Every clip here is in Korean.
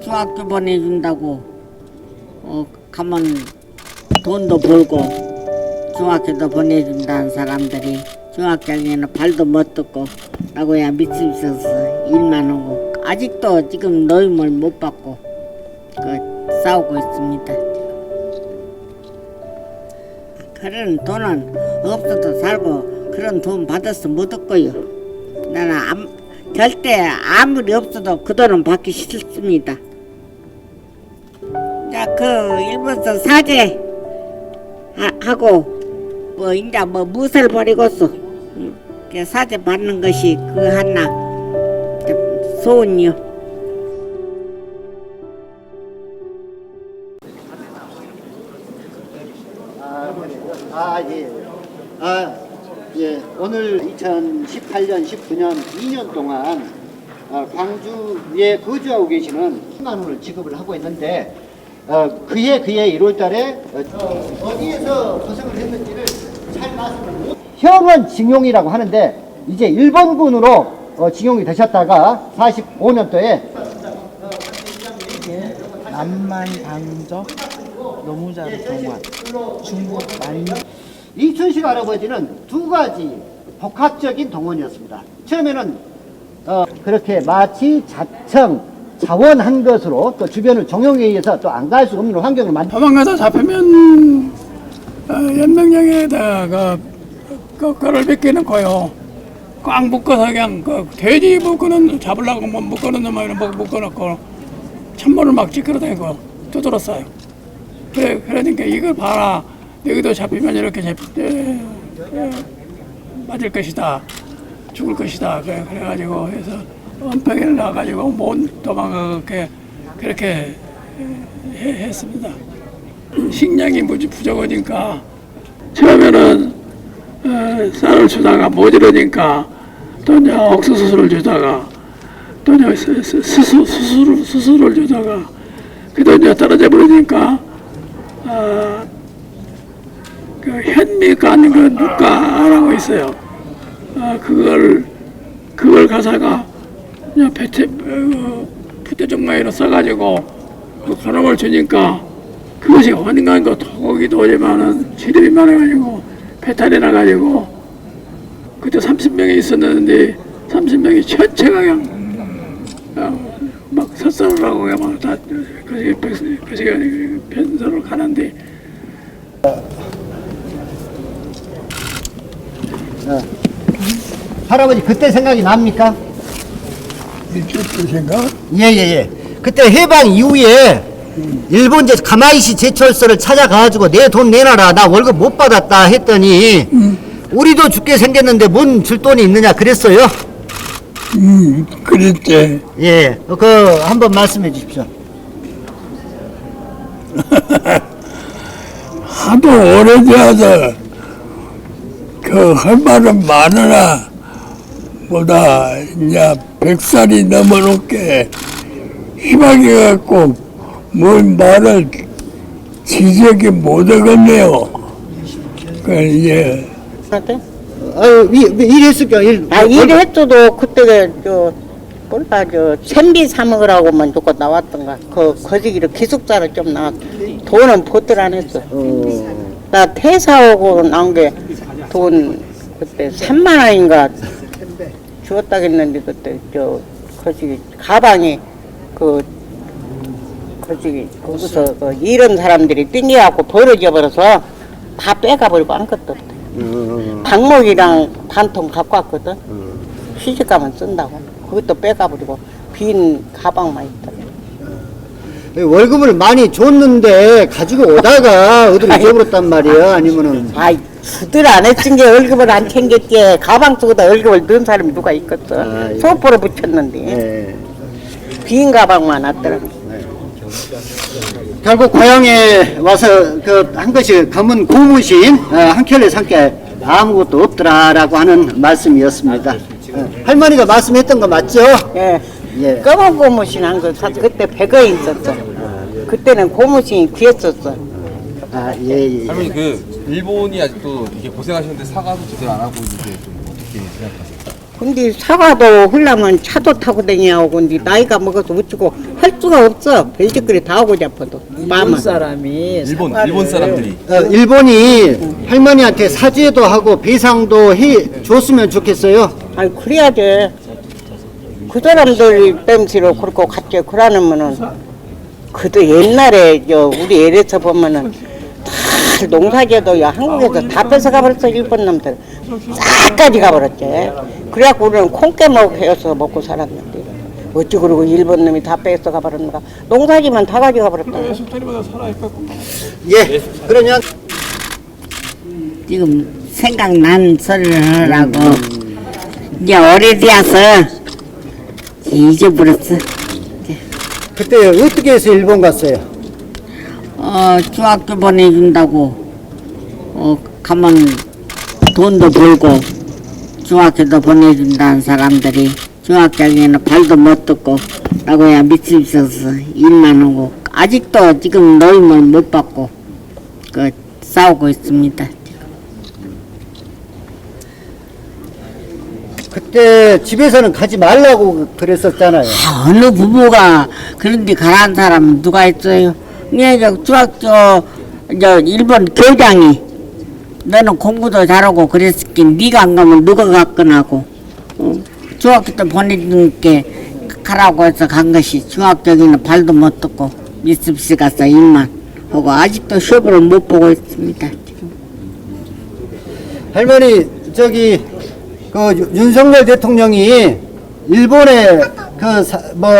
중학교 보내준다고 가면 돈도 벌고 중학교도 보내준다는 사람들이 중학교에는 발도 못 뜯고 라고야 믿음 있어서 일만 하고 아직도 지금 노임을 못 받고 싸우고 있습니다. 그런 돈은 없어도 살고 그런 돈 받아서 못 얻고요. 나는 절대 아무리 없어도 그 돈은 받기 싫습니다. 자, 일본서 사죄 하고 이제 무엇을 버리고서 사죄 받는 것이 하나 소원이요. 예. 오늘 2018년, 19년 2년 동안 광주에 거주하고 계시는 10만 원을 지급을 하고 있는데 그해 1월 달에 어디에서 고생을 했는지를 잘 말씀을 못. 형은 징용이라고 하는데 이제 일본군으로 징용이 되셨다가 45년도에 남만 강적 노무자를 동원 중국 만 이춘식 할아버지는 두 가지 복합적인 동원이었습니다. 처음에는 그렇게 마치 자원한 것으로 또 주변을 종용에 의해서 또 안 갈 수 없는 환경을 도망가다 잡히면 연명령에다가 그거를 벗겨놓고요. 꽉 묶어서 그냥 돼지 묶어놓는 잡으려고 묶어놓는 놈을 묶어놓고 찬물을 막 찌그러대고 두드렸어요. 그러니까 이걸 봐라. 여기도 잡히면 이렇게 맞을 것이다. 죽을 것이다. 그래가지고 해서 은평에 나가지고 못 도망가 그렇게 했습니다. 식량이 부족하니까 처음에는 쌀을 주다가 모자라니까 또 이제 옥수수를 주다가 또 이제 수수를 주다가 그래도 이제 떨어져 버리니까 현미간 누가라고 있어요. 그걸 가사가 그냥 부대종마이로 써가지고 그놈을 주니까 그것이 어딘가 토고기도 오지만은 시름이 많아가지고 배탈이 나가지고 그때 30명이 있었는데 30명이 전체가 그냥 막 설사를 하고 그냥 다 그 시간에 변소를 가는데. 할아버지 그때 생각이 납니까? 일주일 생각? 예. 그때 해방 이후에 일본 가마이시 제철소를 찾아가가지고 내 돈 내놔라 나 월급 못 받았다 했더니 우리도 죽게 생겼는데 뭔 줄 돈이 있느냐 그랬어요? 그랬지. 예, 한번 말씀해 주십시오. 하도 오래돼서 할 말은 많으나 보다 이제 100살이 넘어놓게 희망이 갖고 뭘 말을 지적이 못하겠네요. 이제 일했을까? 일했어도 그때 샌비 사 먹으라고만 누가 나왔던가. 거시기로 기숙사를 좀 나왔. 돈은 보들 안 했어. 나 퇴사하고 나온 게 돈 그때 3만 원인가 주었다겠는데 그때 거시기 가방이 거시기 거기서 이런 사람들이 띵겨갖고 벌어져 버려서 다 빼가버리고 아무것도 없대. 방목이랑 반통 갖고 왔거든. 시집가면 쓴다고. 그것도 빼가버리고 빈 가방만 있다. 월급을 많이 줬는데 가지고 오다가 어디로 잊어버렸단 말이야? 아니면은? 아이 주들 안 했던 게 월급을 안 챙겼게. 가방 속에다 월급을 넣은 사람이 누가 있겠어. 예. 소포로 붙였는데 예. 빈 가방만 왔더라고. 결국 고향에 와서 한 것이 검은 고무신 한 켤레 삼게 아무것도 없더라라고 하는 말씀이었습니다. 할머니가 말씀했던 거 맞죠? 예. 예. 검은 고무신 한 거 사서 그때 100원 있었어. 그때는 고무신이 귀했었어. 예. 할머니 일본이 아직도 이게 고생하시는데 사과도 제대로 안 하고 있는데 좀 어떻게 생각하세요? 근데 사과도 흘려면 차도 타고 다니고 근데 나이가 먹어서 어쩌고 할 수가 없어. 별짓거리 다 하고 잡아도 일본 마음은. 사람이 일본 사람들이 일본이 할머니한테 사죄도 하고 배상도 해 줬으면 좋겠어요. 아니 그래야지. 그 사람들 땜시로 그렇고 갔지. 그러면은 그도 옛날에 우리 애에서 보면은 다 농사지어도 한국에서 다 뺏어가 버렸어. 일본 놈들 싹까지 가버렸지. 그래갖고 우리는 콩깨먹 해서 먹고 살았는데 어찌 그러고 일본 놈이 다 뺏어가 버렸는가. 농사지만 다 가져가 버렸다. sultan이보다 살아있고 예, 그러면 지금 생각난 소리를 하라고 이제 오래되어서 잊어버렸어. 그때 어떻게 해서 일본 갔어요? 중학교 보내준다고 가면 돈도 벌고 중학교도 보내준다는 사람들이 중학교에는 발도 못 듣고 라고야 믿음 있어서 일만 하고 아직도 지금 노임을 못 받고 싸우고 있습니다. 그때 집에서는 가지 말라고 그랬었잖아요. 어느 부부가 그런데 가라는 사람은 누가 있어요? 그냥 중학교 일본 교장이 너는 공부도 잘하고 그랬을게 네가 안 가면 누가 갔거나고 중학교 때 보내준 게 가라고 해서 간 것이 중학교에는 발도 못 듣고 미습시 가서 일만 하고 아직도 시험을 못 보고 있습니다. 할머니 그 윤석열 대통령이 일본에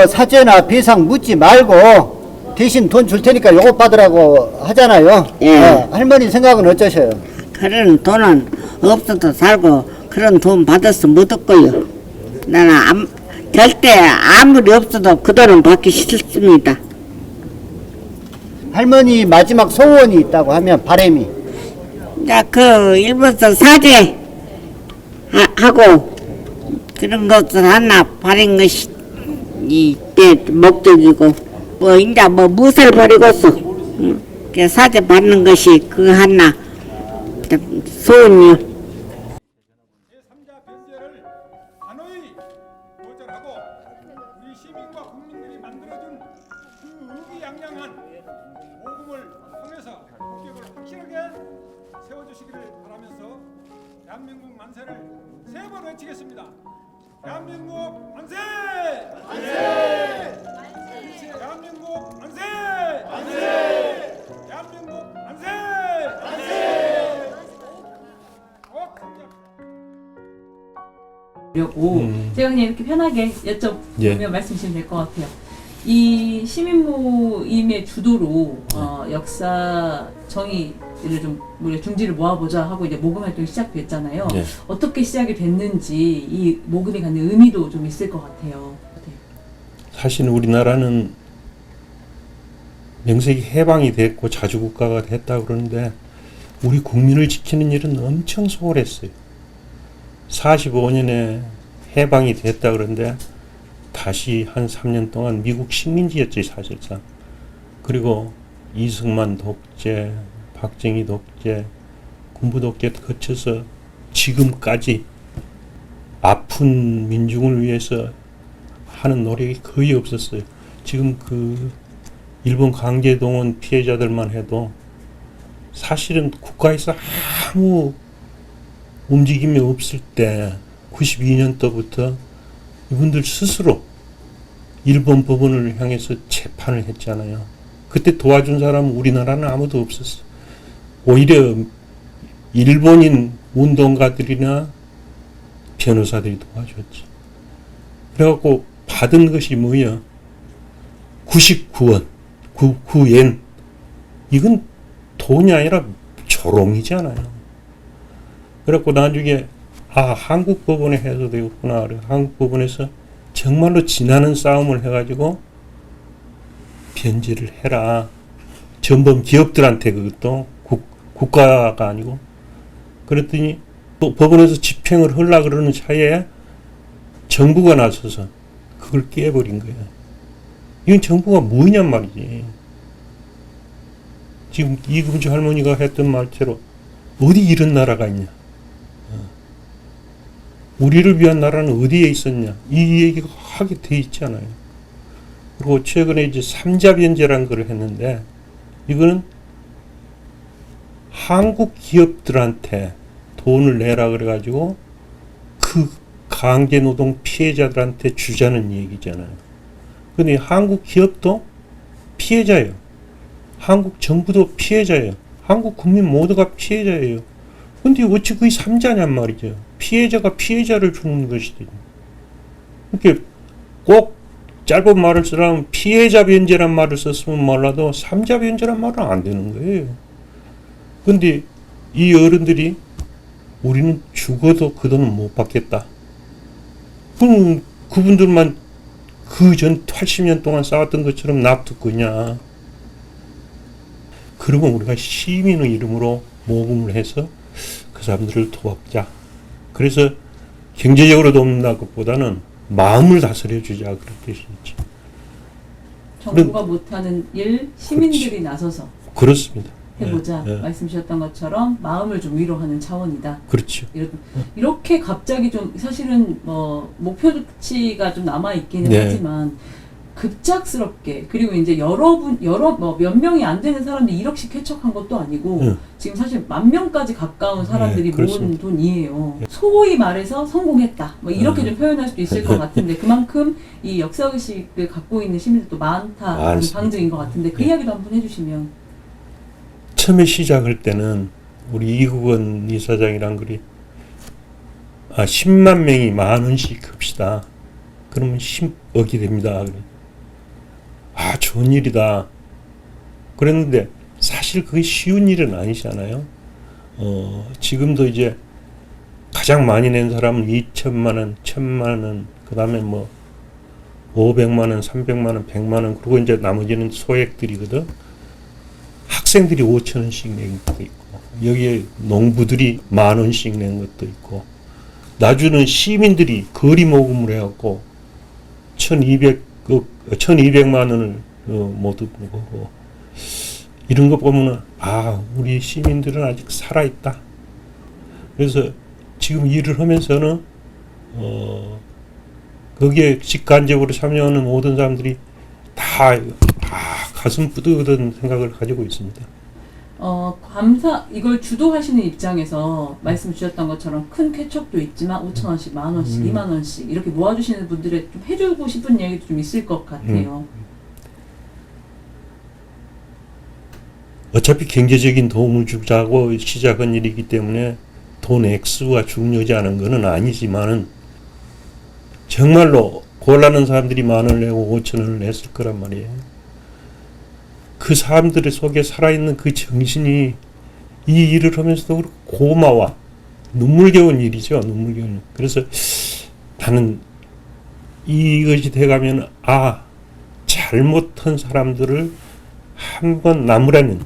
사죄나 배상 묻지 말고 대신 돈 줄 테니까 요거 받으라고 하잖아요. 예. 할머니 생각은 어쩌셔요? 그런 돈은 없어도 살고 그런 돈 받아서 못 얻고요. 나는 절대 아무리 없어도 그 돈은 받기 싫습니다. 할머니 마지막 소원이 있다고 하면 바람이 그 일본서 사죄 하고 그런 것을 하나 바른 것이 이때 목적이고 이제 무엇을 버리고서 사죄 받는 것이 그 하나 소원이요. 제3자 변제를 단호히 도전하고 우리 시민과 국민들이 만들어준 그 의기양양한 모금을 통해서 국격을 확실하게 세워주시기를 바라면서 대한민국 만세를 세 번 외치겠습니다. 대한민국 만세! 만세! 대한민국 만세! 만세! 대한민국 만세! 만세! 고 제가 그냥 이렇게 편하게 여쭤보면 예. 말씀 주시면 될 것 같아요. 이 시민 모임의 주도로 역사 정의를 좀 우리가 중지를 모아보자 하고 이제 모금 활동이 시작됐잖아요. 예. 어떻게 시작이 됐는지 이 모금이 갖는 의미도 좀 있을 것 같아요. 네. 사실 우리나라는 명색이 해방이 됐고 자주국가가 됐다 그러는데 우리 국민을 지키는 일은 엄청 소홀했어요. 45년에 해방이 됐다 그러는데 다시 한 3년 동안 미국 식민지였지 사실상. 그리고 이승만 독재, 박정희 독재, 군부 독재 거쳐서 지금까지 아픈 민중을 위해서 하는 노력이 거의 없었어요. 지금 그 일본 강제동원 피해자들만 해도 사실은 국가에서 아무 움직임이 없을 때 92년도부터 이분들 스스로 일본 법원을 향해서 재판을 했잖아요. 그때 도와준 사람은 우리나라는 아무도 없었어. 오히려 일본인 운동가들이나 변호사들이 도와줬지. 그래갖고 받은 것이 뭐야? 99원, 9엔. 이건 돈이 아니라 조롱이잖아요. 그래갖고 나중에 한국 법원에 해도 되겠구나. 한국 법원에서 정말로 지나는 싸움을 해가지고 변제를 해라. 전범 기업들한테 그것도 국가가 아니고. 그랬더니 또 법원에서 집행을 하려고 그러는 차에 정부가 나서서 그걸 깨버린 거야. 이건 정부가 뭐냔 말이지. 지금 이금주 할머니가 했던 말대로 어디 이런 나라가 있냐. 우리를 위한 나라는 어디에 있었냐 이 얘기가 하게 돼 있잖아요. 그리고 최근에 이제 삼자변제라는 걸 했는데 이거는 한국 기업들한테 돈을 내라 그래가지고 그 강제노동 피해자들한테 주자는 얘기잖아요. 근데 한국 기업도 피해자예요. 한국 정부도 피해자예요. 한국 국민 모두가 피해자예요. 근데 어찌 그게 삼자냔 말이죠. 피해자가 피해자를 주는 것이지. 이렇게 꼭 짧은 말을 쓰려면 피해자 변제란 말을 썼으면 몰라도 삼자 변제란 말은 안 되는 거예요. 근데 이 어른들이 우리는 죽어도 그 돈은 못 받겠다. 그럼 그분들만 그 전 80년 동안 싸웠던 것처럼 놔두고냐. 그러면 우리가 시민의 이름으로 모금을 해서 그 사람들을 도와보자. 그래서 경제적으로 돕는다 것보다는 마음을 다스려 주자 그런 뜻이지. 정부가 못하는 일 시민들이 그렇지. 나서서 그렇습니다. 해보자. 예, 예. 말씀 주셨던 것처럼 마음을 좀 위로하는 차원이다. 그렇죠. 이렇게 갑자기 좀 사실은 뭐 목표치가 좀 남아 있기는 네. 하지만 급작스럽게 그리고 이제 여러 뭐 몇 명이 안 되는 사람들이 1억씩 쾌척한 것도 아니고 네. 지금 사실 10,000명까지 가까운 사람들이 네, 모은 그렇습니다. 돈이에요. 소위 말해서 성공했다. 뭐 이렇게 좀 표현할 수도 있을 것 같은데 그만큼 이 역사의식을 갖고 있는 시민들도 많다는 많습니다. 방증인 것 같은데 그 네. 이야기도 한번 해주시면. 처음에 시작할 때는 우리 이국원 이사장이란 글이 10만 명이 10,000원씩 합시다. 그러면 10억이 됩니다. 그래. 좋은 일이다. 그랬는데 사실 그게 쉬운 일은 아니잖아요. 지금도 이제 가장 많이 낸 사람은 2천만 원, 1,000만 원, 그 다음에 뭐 500만 원, 300만 원, 100만 원, 그리고 이제 나머지는 소액들이거든. 학생들이 5,000원씩 낸 것도 있고, 여기에 농부들이 10,000원씩 낸 것도 있고, 나주는 시민들이 거리 모금을 해갖고 1,200만 원을 모두 보고, 이런 거 보면은 우리 시민들은 아직 살아있다. 그래서 지금 일을 하면서는 거기에 직간접으로 참여하는 모든 사람들이 다 가슴 뿌듯한 생각을 가지고 있습니다. 이걸 주도하시는 입장에서 말씀 주셨던 것처럼 큰 쾌척도 있지만 5,000원씩, 10,000원씩, 20,000원씩 이렇게 모아주시는 분들의 좀 해주고 싶은 얘기도 좀 있을 것 같아요. 어차피 경제적인 도움을 주자고 시작한 일이기 때문에 돈 액수가 중요하지 않은 것은 아니지만은 정말로 곤란한 사람들이 10,000원을 내고 5,000원을 냈을 거란 말이에요. 그 사람들 속에 살아있는 그 정신이 이 일을 하면서도 그렇고 고마워. 눈물겨운 일이죠. 눈물겨운 일. 그래서 나는 이것이 돼가면 잘못한 사람들을 한번 나무라는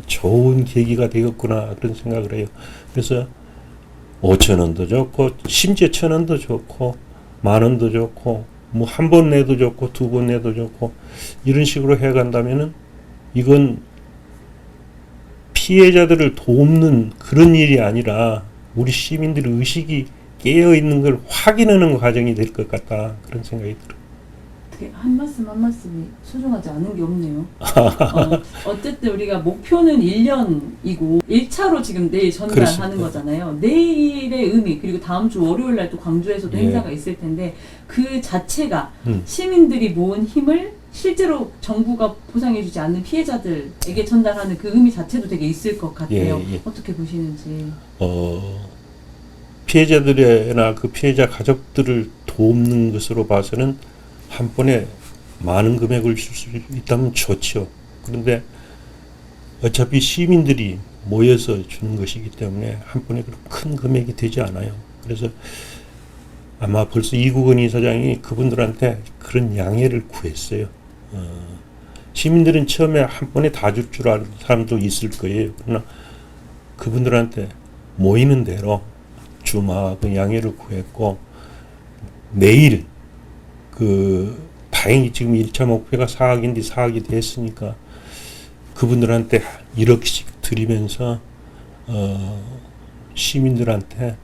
좋은 계기가 되겠구나 그런 생각을 해요. 그래서 5,000원도 좋고 심지어 1,000원도 좋고 10,000원도 좋고 뭐 한 번 내도 좋고 두 번 내도 좋고 이런 식으로 해간다면은 이건 피해자들을 돕는 그런 일이 아니라 우리 시민들의 의식이 깨어 있는 걸 확인하는 과정이 될 것 같다 그런 생각이 들어요. 어떻게 한 말씀이 소중하지 않은 게 없네요. 어쨌든 우리가 목표는 1년이고 1차로 지금 내일 전달하는 그렇습니다. 거잖아요. 내일의 의미 그리고 다음 주 월요일 날 또 광주에서도 예. 행사가 있을 텐데 그 자체가 시민들이 모은 힘을 실제로 정부가 보상해주지 않는 피해자들에게 전달하는 그 의미 자체도 되게 있을 것 같아요. 예, 예. 어떻게 보시는지. 피해자들이나 그 피해자 가족들을 돕는 것으로 봐서는 한 번에 많은 금액을 줄 수 있다면 좋죠. 그런데 어차피 시민들이 모여서 주는 것이기 때문에 한 번에 큰 금액이 되지 않아요. 그래서 아마 벌써 이국원 이사장이 그분들한테 그런 양해를 구했어요. 시민들은 처음에 한 번에 다 줄 줄 아는 사람도 있을 거예요. 그러나 그분들한테 모이는 대로 주마하고 양해를 구했고 내일 다행히 지금 1차 목표가 4억인데 4억이 됐으니까 그분들한테 1억씩 드리면서 시민들한테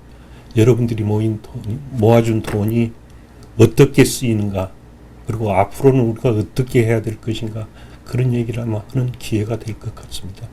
여러분들이 모아준 돈이 어떻게 쓰이는가, 그리고 앞으로는 우리가 어떻게 해야 될 것인가, 그런 얘기를 아마 하는 기회가 될 것 같습니다.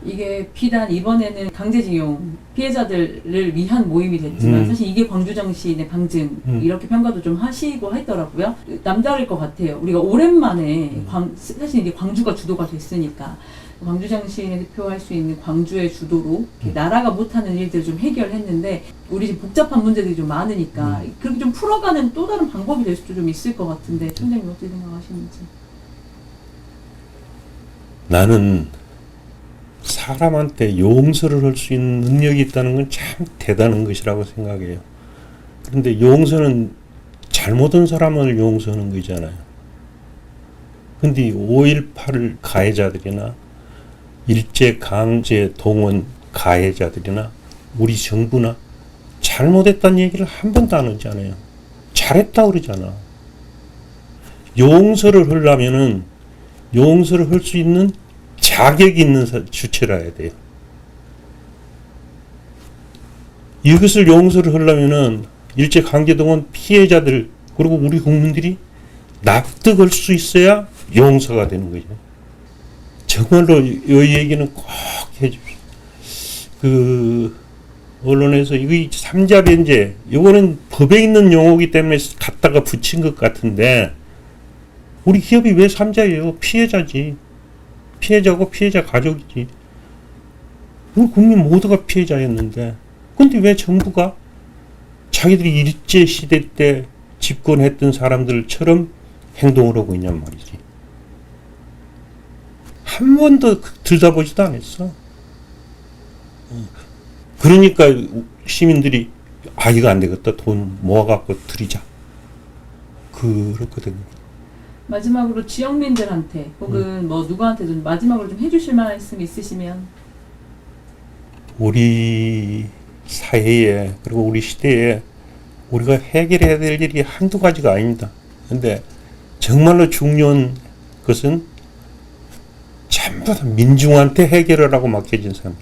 이게 비단 이번에는 강제징용 피해자들을 위한 모임이 됐지만 사실 이게 광주정신의 방증 이렇게 평가도 좀 하시고 했더라고요. 남다를 것 같아요. 우리가 오랜만에 사실 이게 광주가 주도가 됐으니까 광주정신을 대표할 수 있는 광주의 주도로 나라가 못하는 일들을 좀 해결했는데 우리 지금 복잡한 문제들이 좀 많으니까 그렇게 좀 풀어가는 또 다른 방법이 될 수도 좀 있을 것 같은데 총장님 어떻게 생각하시는지. 나는 사람한테 용서를 할 수 있는 능력이 있다는 건 참 대단한 것이라고 생각해요. 그런데 용서는 잘못한 사람을 용서하는 거잖아요. 근데 5.18 가해자들이나 일제강제 동원 가해자들이나 우리 정부나 잘못했다는 얘기를 한 번도 안 하잖아요. 잘했다 그러잖아. 용서를 하려면은 용서를 할 수 있는 자격이 있는 주체라 해야 돼요. 이것을 용서를 하려면은 일제강제동원 피해자들 그리고 우리 국민들이 납득할 수 있어야 용서가 되는 거죠. 정말로 이 얘기는 꼭 해주십시오. 언론에서 이거 삼자 변제, 이거는 법에 있는 용어이기 때문에 갖다가 붙인 것 같은데 우리 기업이 왜 삼자예요? 피해자지. 피해자고 피해자 가족이지. 우리 국민 모두가 피해자였는데 근데 왜 정부가 자기들이 일제시대 때 집권했던 사람들처럼 행동을 하고 있냔 말이지. 한 번도 들여다보지도 않았어. 그러니까 시민들이 이거 안 되겠다. 돈 모아갖고 드리자. 그렇거든요. 마지막으로 지역민들한테 혹은 뭐 누구한테든 마지막으로 좀 해주실 말씀 있으시면. 우리 사회에 그리고 우리 시대에 우리가 해결해야 될 일이 한두 가지가 아닙니다. 근데 정말로 중요한 것은 전부 다 민중한테 해결하라고 맡겨진 사람.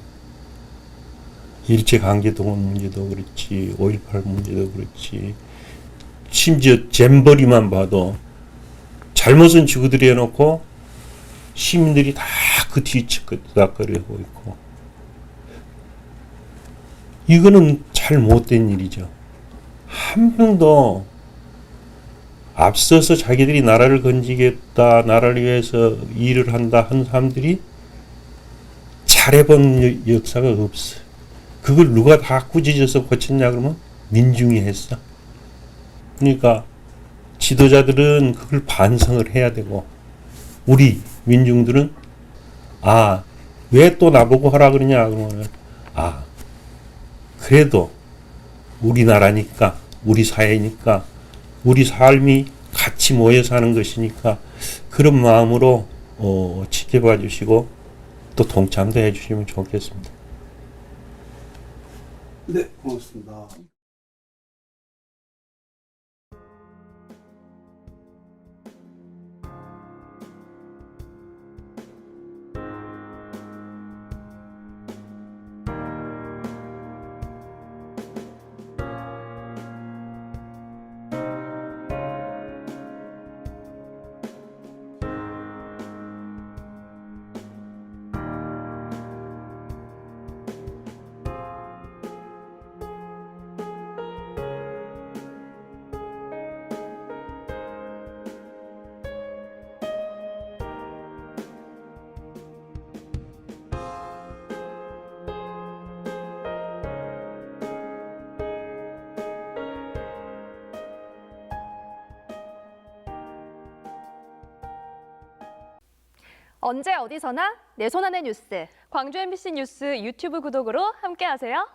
일제강제동원 문제도 그렇지, 5.18 문제도 그렇지, 심지어 잼버리만 봐도 잘못은 지구들이 해놓고 시민들이 다 그 뒤치다거리고 있고, 이거는 잘못된 일이죠. 한 명도 앞서서 자기들이 나라를 건지겠다, 나라를 위해서 일을 한다 한 사람들이 잘해본 역사가 없어요. 그걸 누가 다 꾸짖어서 고쳤냐 그러면 민중이 했어. 그러니까 지도자들은 그걸 반성을 해야 되고 우리 민중들은 왜 또 나보고 하라 그러냐 그러면 그래도 우리나라니까 우리 사회니까 우리 삶이 같이 모여 사는 것이니까 그런 마음으로 지켜봐 주시고 또 동참도 해 주시면 좋겠습니다. 네, 고맙습니다. 언제 어디서나 내 손 안의 뉴스. 광주 MBC 뉴스 유튜브 구독으로 함께하세요.